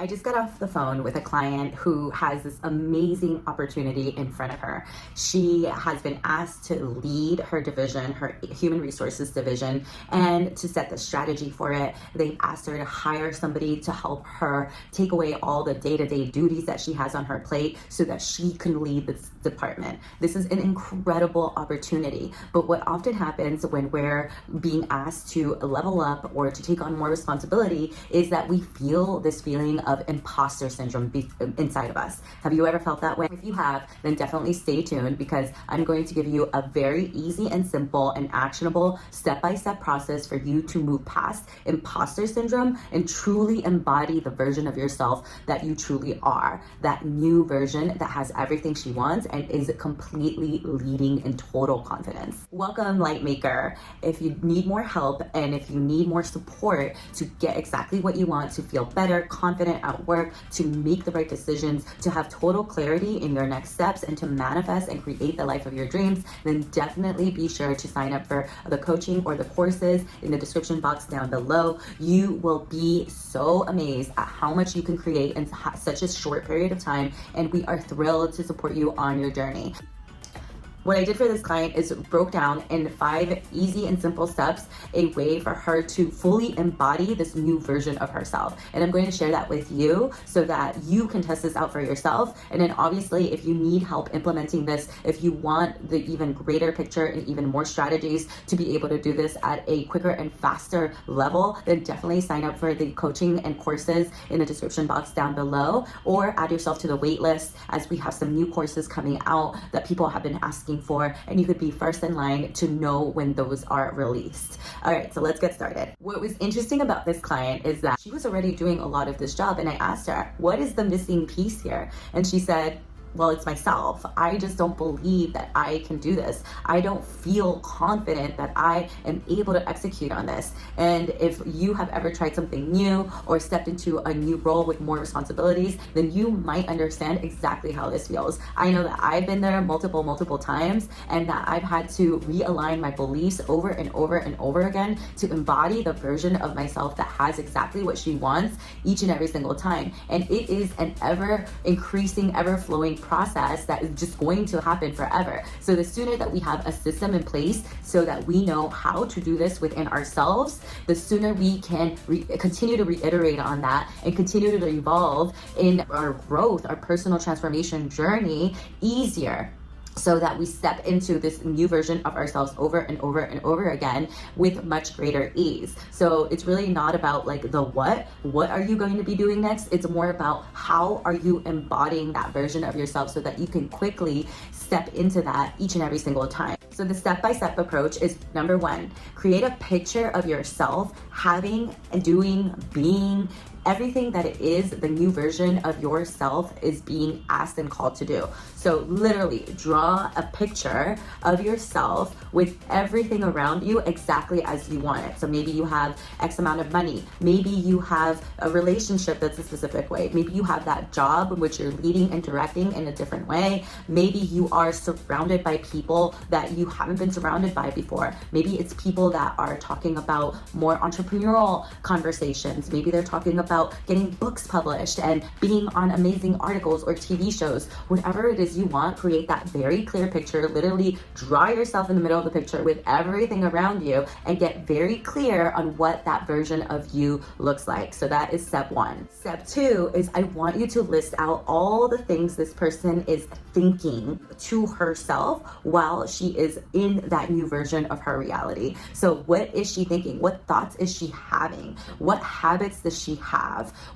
I just got off the phone with a client who has this amazing opportunity in front of her. She has been asked to lead her division, her human resources division, and to set the strategy for it. They've asked her to hire somebody to help her take away all the day-to-day duties that she has on her plate so that she can lead this department. This is an incredible opportunity, but what often happens when we're being asked to level up or to take on more responsibility is that we feel this feeling of imposter syndrome inside of us. Have you ever felt that way? If you have, then definitely stay tuned, because I'm going to give you a very easy and simple and actionable step-by-step process for you to move past imposter syndrome and truly embody the version of yourself that you truly are, that new version that has everything she wants and is completely leading in total confidence. Welcome, Lightmaker. If you need more help and if you need more support to get exactly what you want, to feel better, confident at work, to make the right decisions, to have total clarity in your next steps, and to manifest and create the life of your dreams, then definitely be sure to sign up for the coaching or the courses in the description box down below. You will be so amazed at how much you can create in such a short period of time, and we are thrilled to support you on your journey. What I did for this client is broke down in 5 easy and simple steps a way for her to fully embody this new version of herself. And I'm going to share that with you so that you can test this out for yourself. And then obviously, if you need help implementing this, if you want the even greater picture and even more strategies to be able to do this at a quicker and faster level, then definitely sign up for the coaching and courses in the description box down below, or add yourself to the wait list, as we have some new courses coming out that people have been asking for, and you could be first in line to know when those are released. All right, so let's get started. What was interesting about this client is that she was already doing a lot of this job, and I asked her, what is the missing piece here? And she said, well, it's myself. I just don't believe that I can do this. I don't feel confident that I am able to execute on this. And if you have ever tried something new or stepped into a new role with more responsibilities, then you might understand exactly how this feels. I know that I've been there multiple times, and that I've had to realign my beliefs over and over again to embody the version of myself that has exactly what she wants each and every single time. And it is an ever increasing, ever flowing process that is just going to happen forever. So the sooner that we have a system in place so that we know how to do this within ourselves, the sooner we can continue to reiterate on that and continue to evolve in our growth, our personal transformation journey easier, so that we step into this new version of ourselves over and over again with much greater ease. So it's really not about like the what are you going to be doing next? It's more about how are you embodying that version of yourself so that you can quickly step into that each and every single time. So the step-by-step approach is, number 1, create a picture of yourself having and doing, being everything that it is the new version of yourself is being asked and called to do. So literally draw a picture of yourself with everything around you exactly as you want it. So maybe you have X amount of money. Maybe you have a relationship that's a specific way. Maybe you have that job in which you're leading and directing in a different way. Maybe you are surrounded by people that you haven't been surrounded by before. Maybe it's people that are talking about more entrepreneurial conversations. Maybe they're talking about getting books published and being on amazing articles or TV shows. Whatever it is you want, create that very clear picture. Literally draw yourself in the middle of the picture with everything around you and get very clear on what that version of you looks like. So that is step 1. Step 2 is, I want you to list out all the things this person is thinking to herself while she is in that new version of her reality. So what is she thinking? What thoughts is she having? What habits does she have?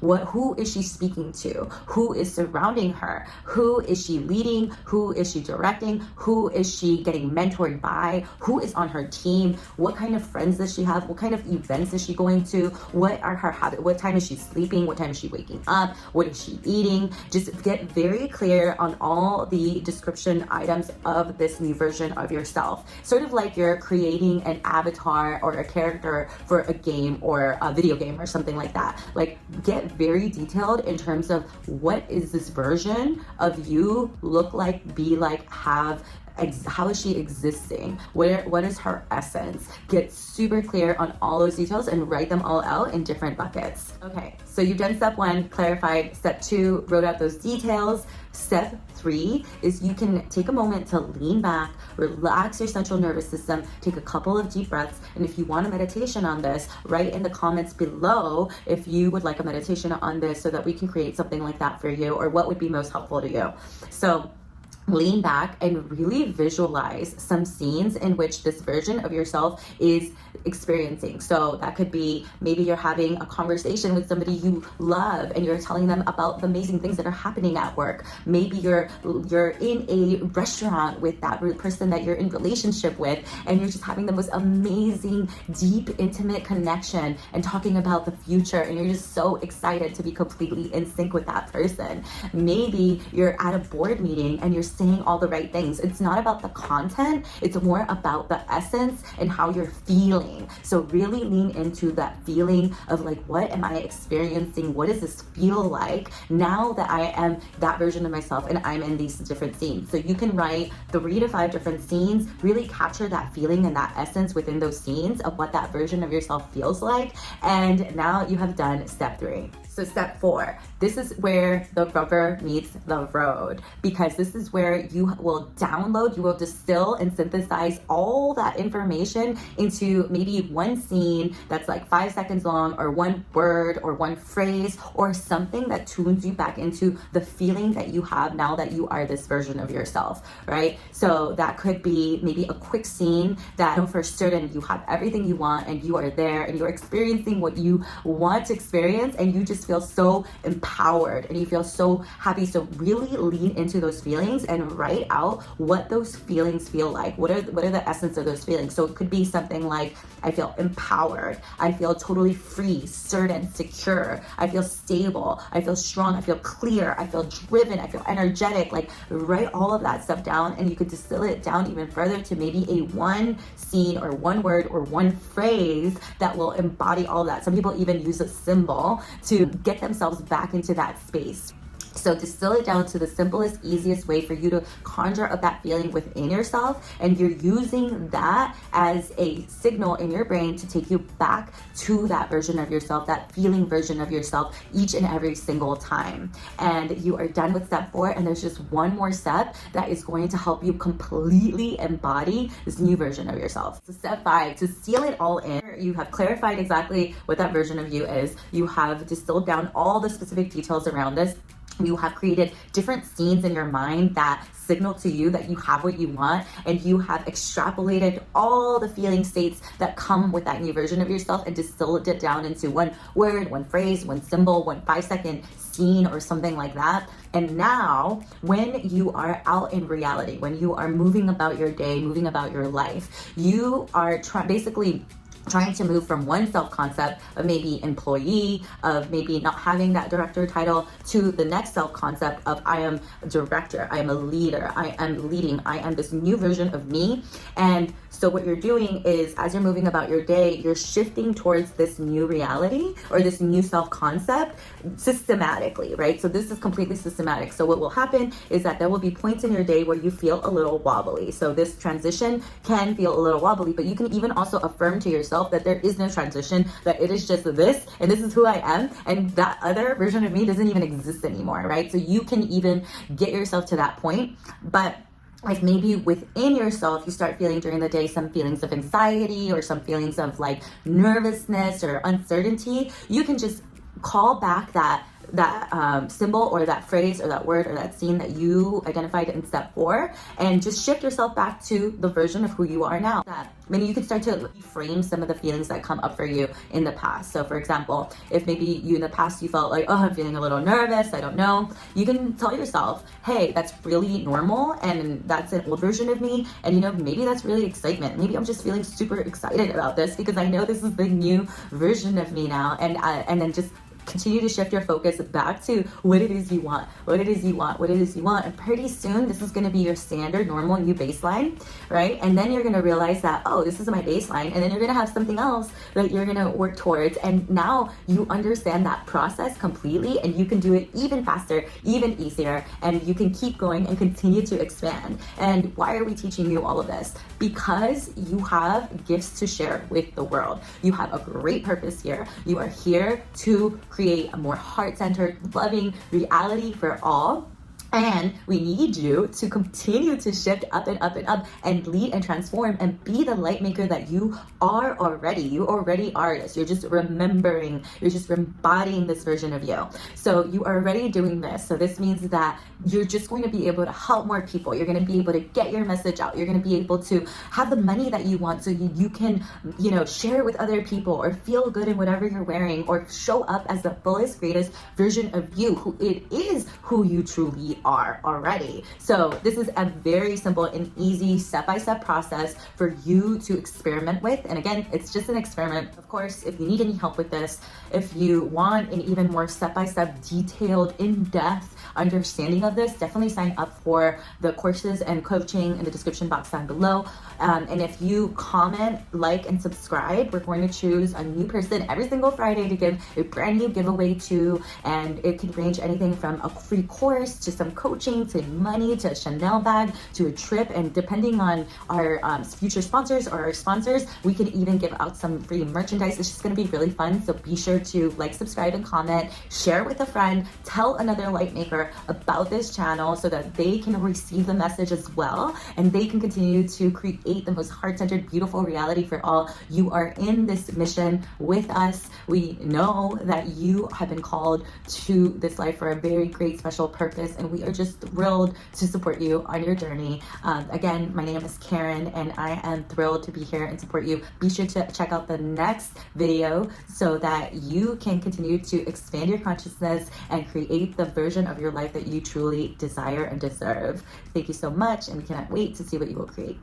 Who is she speaking to? Who is surrounding her? Who is she leading? Who is she directing? Who is she getting mentored by? Who is on her team? What kind of friends does she have? What kind of events is she going to? What are her habits? What time is she sleeping? What time is she waking up? What is she eating? Just get very clear on all the description items of this new version of yourself. Sort of like you're creating an avatar or a character for a game or a video game or something like that. Like, get very detailed in terms of what is this version of you look like, be like, have how is she existing? What is her essence? Get super clear on all those details and write them all out in different buckets. Okay, so you've done step 1, clarified. Step 2, wrote out those details. Step 3 is you can take a moment to lean back, relax your central nervous system, take a couple of deep breaths, and if you want a meditation on this, write in the comments below if you would like a meditation on this so that we can create something like that for you, or what would be most helpful to you. So lean back and really visualize some scenes in which this version of yourself is experiencing. So that could be, maybe you're having a conversation with somebody you love and you're telling them about the amazing things that are happening at work. Maybe you're in a restaurant with that person that you're in relationship with, and you're just having the most amazing, deep, intimate connection and talking about the future, and you're just so excited to be completely in sync with that person. Maybe you're at a board meeting and you're saying all the right things. It's not about the content, it's more about the essence and how you're feeling. So really lean into that feeling of like, what am I experiencing? What does this feel like now that I am that version of myself and I'm in these different scenes? So you can write 3 to 5 different scenes, really capture that feeling and that essence within those scenes of what that version of yourself feels like. And now you have done step 3. So step 4, this is where the rubber meets the road, because this is where you will download, you will distill and synthesize all that information into maybe one scene that's like 5 seconds long, or one word or one phrase or something that tunes you back into the feeling that you have now that you are this version of yourself, right? So that could be maybe a quick scene that, you know, for certain you have everything you want and you are there and you're experiencing what you want to experience, and you just feel so empowered and you feel so happy. So really lean into those feelings and write out what those feelings feel like. What are the essence of those feelings? So it could be something like, I feel empowered, I feel totally free, certain, secure, I feel stable, I feel strong, I feel clear, I feel driven, I feel energetic. Like, write all of that stuff down, and you could distill it down even further to maybe a one scene or one word or one phrase that will embody all of that. Some people even use a symbol to get themselves back into that space. So distill it down to the simplest, easiest way for you to conjure up that feeling within yourself, and you're using that as a signal in your brain to take you back to that version of yourself, that feeling version of yourself, each and every single time. And you are done with step 4, and there's just one more step that is going to help you completely embody this new version of yourself. So step 5, to seal it all in, you have clarified exactly what that version of you is. You have distilled down all the specific details around this. You have created different scenes in your mind that signal to you that you have what you want, and you have extrapolated all the feeling states that come with that new version of yourself and distilled it down into one word, one phrase, one symbol, one 5-second scene or something like that. And now when you are out in reality, when you are moving about your day, moving about your life, you are basically trying to move from one self-concept of maybe employee, of maybe not having that director title, to the next self-concept of I am a director, I am a leader, I am leading, I am this new version of me. And so what you're doing is, as you're moving about your day, you're shifting towards this new reality or this new self-concept systematically, right? So this is completely systematic. So what will happen is that there will be points in your day where you feel a little wobbly. So this transition can feel a little wobbly, but you can even also affirm to yourself that there is no transition, that it is just this, and this is who I am, and that other version of me doesn't even exist anymore, right? So you can even get yourself to that point. But if maybe within yourself you start feeling during the day some feelings of anxiety or some feelings of like nervousness or uncertainty, you can just call back that symbol or that phrase or that word or that scene that you identified in step 4, and just shift yourself back to the version of who you are now. Maybe you can start to reframe some of the feelings that come up for you in the past. So for example, if maybe you in the past you felt like, oh, I'm feeling a little nervous, I don't know, you can tell yourself, hey, that's really normal, and that's an old version of me, and you know, maybe that's really excitement. Maybe I'm just feeling super excited about this because I know this is the new version of me now, and then just continue to shift your focus back to what it is you want, what it is you want, what it is you want. And pretty soon, this is going to be your standard, normal, new baseline, right? And then you're going to realize that, oh, this is my baseline. And then you're going to have something else that you're going to work towards. And now you understand that process completely, and you can do it even faster, even easier, and you can keep going and continue to expand. And why are we teaching you all of this? Because you have gifts to share with the world. You have a great purpose here. You are here to create a more heart-centered, loving reality for all. And we need you to continue to shift up and up and up and lead and transform and be the light maker that you are already. You already are this. You're just remembering, you're just embodying this version of you. So you are already doing this. So this means that you're just going to be able to help more people. You're going to be able to get your message out. You're going to be able to have the money that you want so you can, share it with other people, or feel good in whatever you're wearing, or show up as the fullest, greatest version of you, who it is who you truly are already. So this is a very simple and easy step-by-step process for you to experiment with. And again, it's just an experiment. Of course, if you need any help with this, if you want an even more step-by-step, detailed, in-depth understanding of this, definitely sign up for the courses and coaching in the description box down below. And if you comment, like, and subscribe, we're going to choose a new person every single Friday to give a brand new giveaway to. And it can range anything from a free course to some coaching to money to a Chanel bag to a trip. And depending on our future sponsors or our sponsors, we can even give out some free merchandise. It's just going to be really fun. So be sure to like, subscribe, and comment, share with a friend, tell another light maker about this channel so that they can receive the message as well, and they can continue to create the most heart-centered, beautiful reality for all. You are in this mission with us. We know that you have been called to this life for a very great, special purpose, and we are just thrilled to support you on your journey. Again, my name is Karen, and I am thrilled to be here and support you. Be sure to check out the next video so that you can continue to expand your consciousness and create the version of your life that you truly desire and deserve. Thank you so much, and we cannot wait to see what you will create.